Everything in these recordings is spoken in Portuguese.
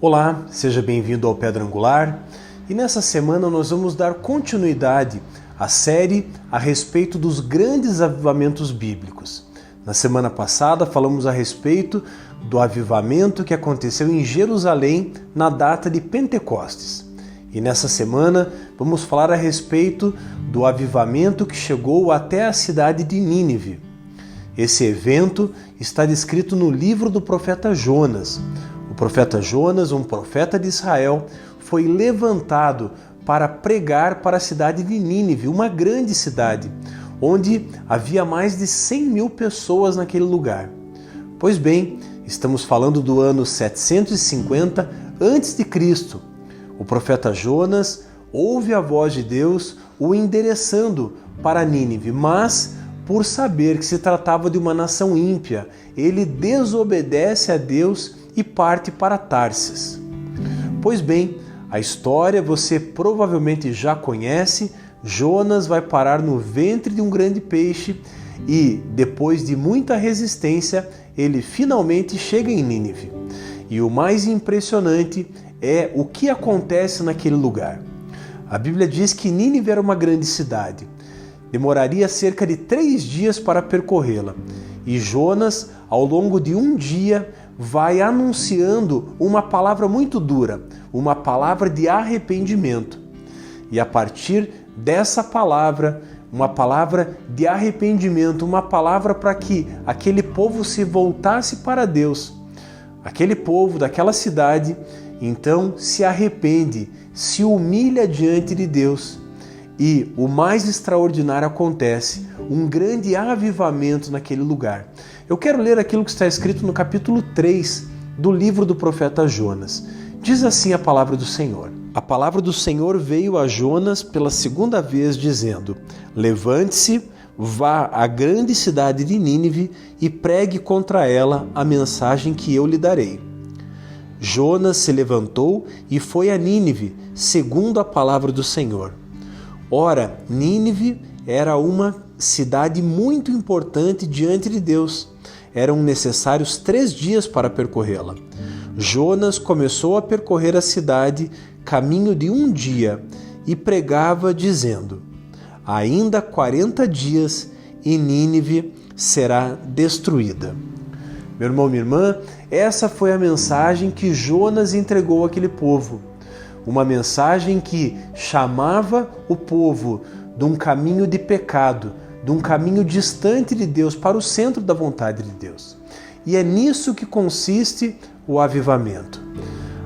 Olá, seja bem-vindo ao Pedra Angular e nessa semana nós vamos dar continuidade à série a respeito dos grandes avivamentos bíblicos. Na semana passada falamos a respeito do avivamento que aconteceu em Jerusalém na data de Pentecostes. E nessa semana vamos falar a respeito do avivamento que chegou até a cidade de Nínive. Esse evento está descrito no livro do profeta Jonas. O profeta Jonas, um profeta de Israel, foi levantado para pregar para a cidade de Nínive, uma grande cidade, onde havia mais de 100 mil pessoas naquele lugar. Pois bem, estamos falando do ano 750 a.C. O profeta Jonas ouve a voz de Deus o endereçando para Nínive, mas por saber que se tratava de uma nação ímpia, ele desobedece a Deus e parte para Tarsis. Pois bem, a história você provavelmente já conhece. Jonas vai parar no ventre de um grande peixe e, depois de muita resistência, ele finalmente chega em Nínive. E o mais impressionante é o que acontece naquele lugar. A Bíblia diz que Nínive era uma grande cidade. Demoraria cerca de 3 dias para percorrê-la. E Jonas, ao longo de um dia, vai anunciando uma palavra muito dura, uma palavra de arrependimento. E a partir dessa palavra, uma palavra de arrependimento, uma palavra para que aquele povo se voltasse para Deus. Aquele povo daquela cidade, então, se arrepende, se humilha diante de Deus. E o mais extraordinário acontece, um grande avivamento naquele lugar. Eu quero ler aquilo que está escrito no capítulo 3 do livro do profeta Jonas. Diz assim a palavra do Senhor. A palavra do Senhor veio a Jonas pela segunda vez, dizendo: Levante-se, vá à grande cidade de Nínive e pregue contra ela a mensagem que eu lhe darei. Jonas se levantou e foi a Nínive, segundo a palavra do Senhor. Ora, Nínive era uma cidade muito importante diante de Deus. Eram necessários 3 dias para percorrê-la. Jonas começou a percorrer a cidade caminho de 1 dia e pregava dizendo: Ainda 40 dias e Nínive será destruída. Meu irmão, minha irmã, essa foi a mensagem que Jonas entregou àquele povo. Uma mensagem que chamava o povo de um caminho de pecado, de um caminho distante de Deus para o centro da vontade de Deus. E é nisso que consiste o avivamento.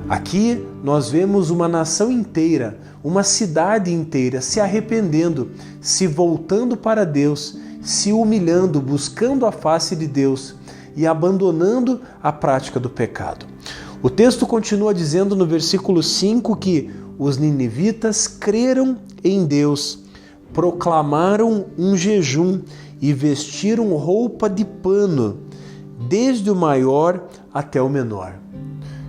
Aqui nós vemos uma nação inteira, uma cidade inteira se arrependendo, se voltando para Deus, se humilhando, buscando a face de Deus e abandonando a prática do pecado. O texto continua dizendo no versículo 5 que os ninivitas creram em Deus, proclamaram um jejum e vestiram roupa de pano, desde o maior até o menor.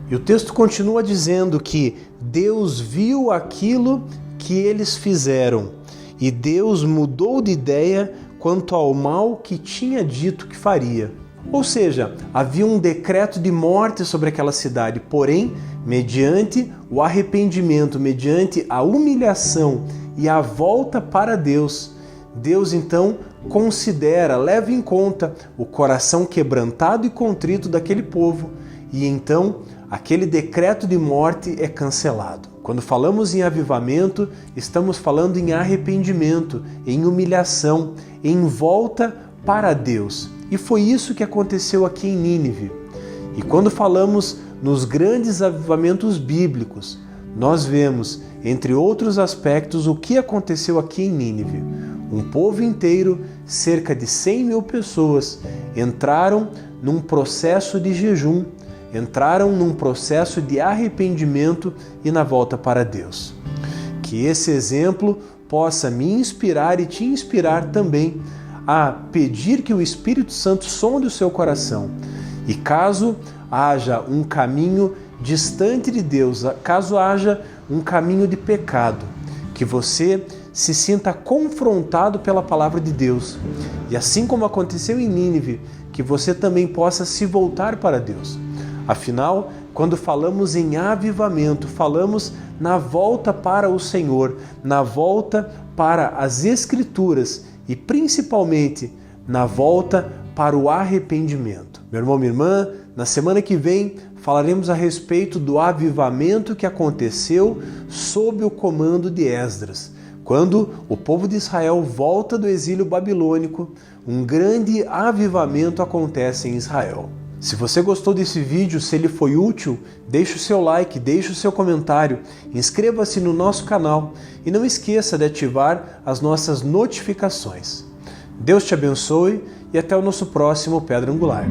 E o texto continua dizendo que Deus viu aquilo que eles fizeram e Deus mudou de ideia quanto ao mal que tinha dito que faria. Ou seja, havia um decreto de morte sobre aquela cidade, porém, mediante o arrependimento, mediante a humilhação e a volta para Deus, Deus então considera, leva em conta o coração quebrantado e contrito daquele povo e então aquele decreto de morte é cancelado. Quando falamos em avivamento, estamos falando em arrependimento, em humilhação, em volta para Deus. E foi isso que aconteceu aqui em Nínive. E quando falamos nos grandes avivamentos bíblicos, nós vemos, entre outros aspectos, o que aconteceu aqui em Nínive. Um povo inteiro, cerca de 100 mil pessoas, entraram num processo de jejum, entraram num processo de arrependimento e na volta para Deus. Que esse exemplo possa me inspirar e te inspirar também a pedir que o Espírito Santo sonde o seu coração. E caso haja um caminho distante de Deus, caso haja um caminho de pecado, que você se sinta confrontado pela palavra de Deus. E assim como aconteceu em Nínive, que você também possa se voltar para Deus. Afinal, Quando falamos em avivamento, falamos na volta para o Senhor, na volta para as Escrituras e principalmente na volta para o arrependimento. Meu irmão, minha irmã, na semana que vem falaremos a respeito do avivamento que aconteceu sob o comando de Esdras. Quando o povo de Israel volta do exílio babilônico, um grande avivamento acontece em Israel. Se você gostou desse vídeo, se ele foi útil, deixe o seu like, deixe o seu comentário, inscreva-se no nosso canal e não esqueça de ativar as nossas notificações. Deus te abençoe e até o nosso próximo Pedra Angular.